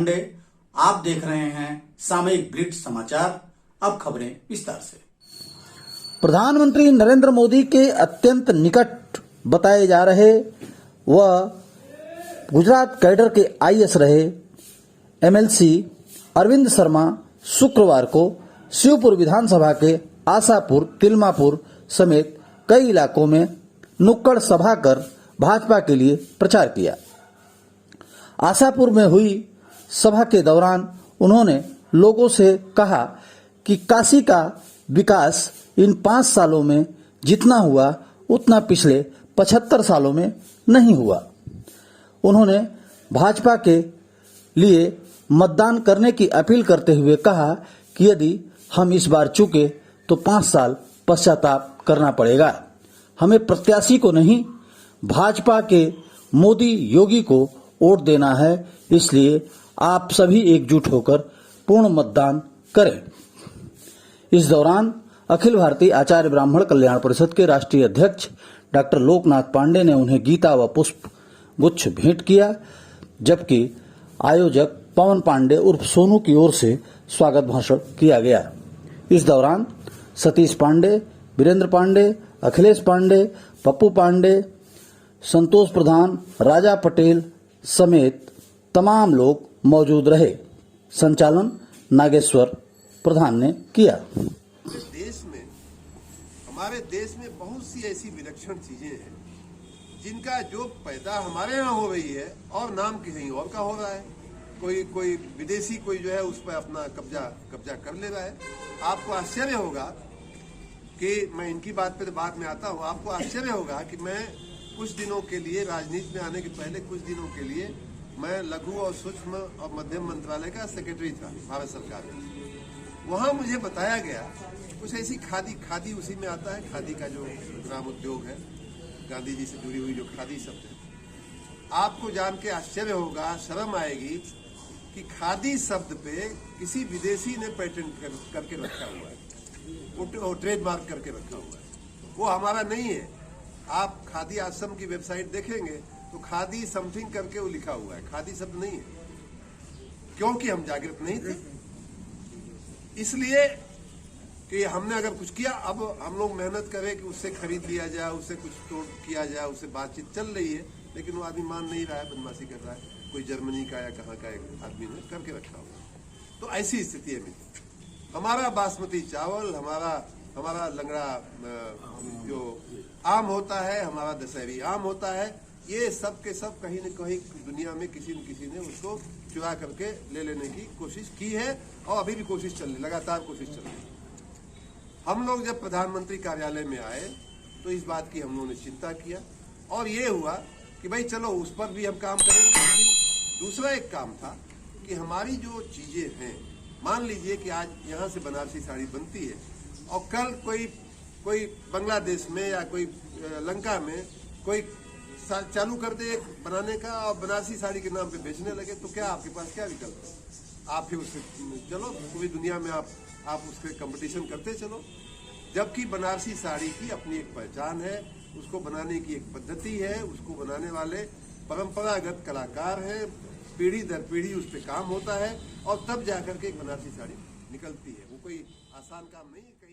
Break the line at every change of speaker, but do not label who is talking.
पांडे। आप देख रहे हैं सामयिक ब्लिट्ज समाचार। अब खबरें विस्तार से।
प्रधानमंत्री नरेंद्र मोदी के अत्यंत निकट बताए जा रहे वह गुजरात कैडर के आईएएस रहे एमएलसी अरविंद शर्मा शुक्रवार को शिवपुर विधानसभा के आशापुर, तिलमापुर समेत कई इलाकों में नुक्कड़ सभा कर भाजपा के लिए प्रचार किया। आशापुर में हुई सभा के दौरान उन्होंने लोगों से कहा कि काशी का विकास इन 5 सालों में जितना हुआ उतना पिछले 75 सालों में नहीं हुआ। उन्होंने भाजपा के लिए मतदान करने की अपील करते हुए कहा कि यदि हम इस बार चूके तो 5 साल पश्चाताप करना पड़ेगा। हमें प्रत्याशी को नहीं, भाजपा के मोदी योगी को वोट देना है, इसलिए आप सभी एकजुट होकर पूर्ण मतदान करें। इस दौरान अखिल भारतीय आचार्य ब्राह्मण कल्याण परिषद के राष्ट्रीय अध्यक्ष डॉक्टर लोकनाथ पांडे ने उन्हें गीता व पुष्प गुच्छ भेंट किया, जबकि आयोजक पवन पांडे उर्फ सोनू की ओर से स्वागत भाषण किया गया। इस दौरान सतीश पांडे, वीरेंद्र पांडे, अखिलेश पांडे, पप्पू पांडे, संतोष प्रधान, राजा पटेल समेत तमाम लोग मौजूद रहे। संचालन नागेश्वर प्रधान ने किया।
हमारे देश में बहुत सी ऐसी विलक्षण चीजें हैं जिनका जो पैदा हमारे यहाँ हो रही है और नाम कहीं और का हो रहा है। कोई विदेशी कोई जो है उस पर अपना कब्जा कर ले रहा है। आपको आश्चर्य होगा कि मैं इनकी बात पे बाद में आता हूँ। आपको आश्चर्य होगा कि मैं कुछ दिनों के लिए, राजनीति में आने के पहले कुछ दिनों के लिए, मैं लघु और सूक्ष्म और मध्यम मंत्रालय का सेक्रेटरी था भारत सरकार में। वहाँ मुझे बताया गया कुछ ऐसी खादी उसी में आता है। खादी का जो ग्राम उद्योग है, गांधी जी से जुड़ी हुई जो खादी शब्द है, आपको जान के आश्चर्य होगा, शर्म आएगी कि खादी शब्द पे किसी विदेशी ने पेटेंट करके रखा हुआ है, वो ट्रेडमार्क करके रखा हुआ है। वो हमारा नहीं है। आप खादी आश्रम की वेबसाइट देखेंगे तो खादी समथिंग करके वो लिखा हुआ है, खादी शब्द नहीं है। क्योंकि हम जागृत नहीं थे, इसलिए कि हमने अगर कुछ किया, अब हम लोग मेहनत करें कि उससे खरीद लिया जाए, उससे कुछ तोड़ किया जाए, उससे बातचीत चल रही है, लेकिन वो आदमी मान नहीं रहा है, बदमाशी कर रहा है। कोई जर्मनी का या कहाँ का एक आदमी ने करके रखा हुआ। तो ऐसी स्थिति है। हमारा बासमती चावल, हमारा लंगड़ा जो आम होता है, हमारा दशहरी आम होता है, ये सब के सब कहीं न कहीं दुनिया में किसी न किसी ने उसको चुरा करके ले लेने की कोशिश की है और अभी भी कोशिश चल रही, लगातार कोशिश चल रही है। हम लोग जब प्रधानमंत्री कार्यालय में आए तो इस बात की हम लोगों ने चिंता किया और ये हुआ कि भाई चलो उस पर भी हम काम करेंगे। लेकिन दूसरा एक काम था कि हमारी जो चीजें हैं, मान लीजिए कि आज यहाँ से बनारसी साड़ी बनती है और कल कोई बांग्लादेश में या कोई लंका में कोई चालू कर दे बनाने का और बनारसी साड़ी के नाम पे बेचने लगे, तो क्या आपके पास क्या विकल्प है? आप फिर उससे चलो, पूरी दुनिया में आप उसके कंपटीशन करते चलो। जबकि बनारसी साड़ी की अपनी एक पहचान है, उसको बनाने की एक पद्धति है, उसको बनाने वाले परंपरागत कलाकार हैं, पीढ़ी दर पीढ़ी उस पर काम होता है और तब जाकर के एक बनारसी साड़ी निकलती है। वो कोई आसान काम नहीं है।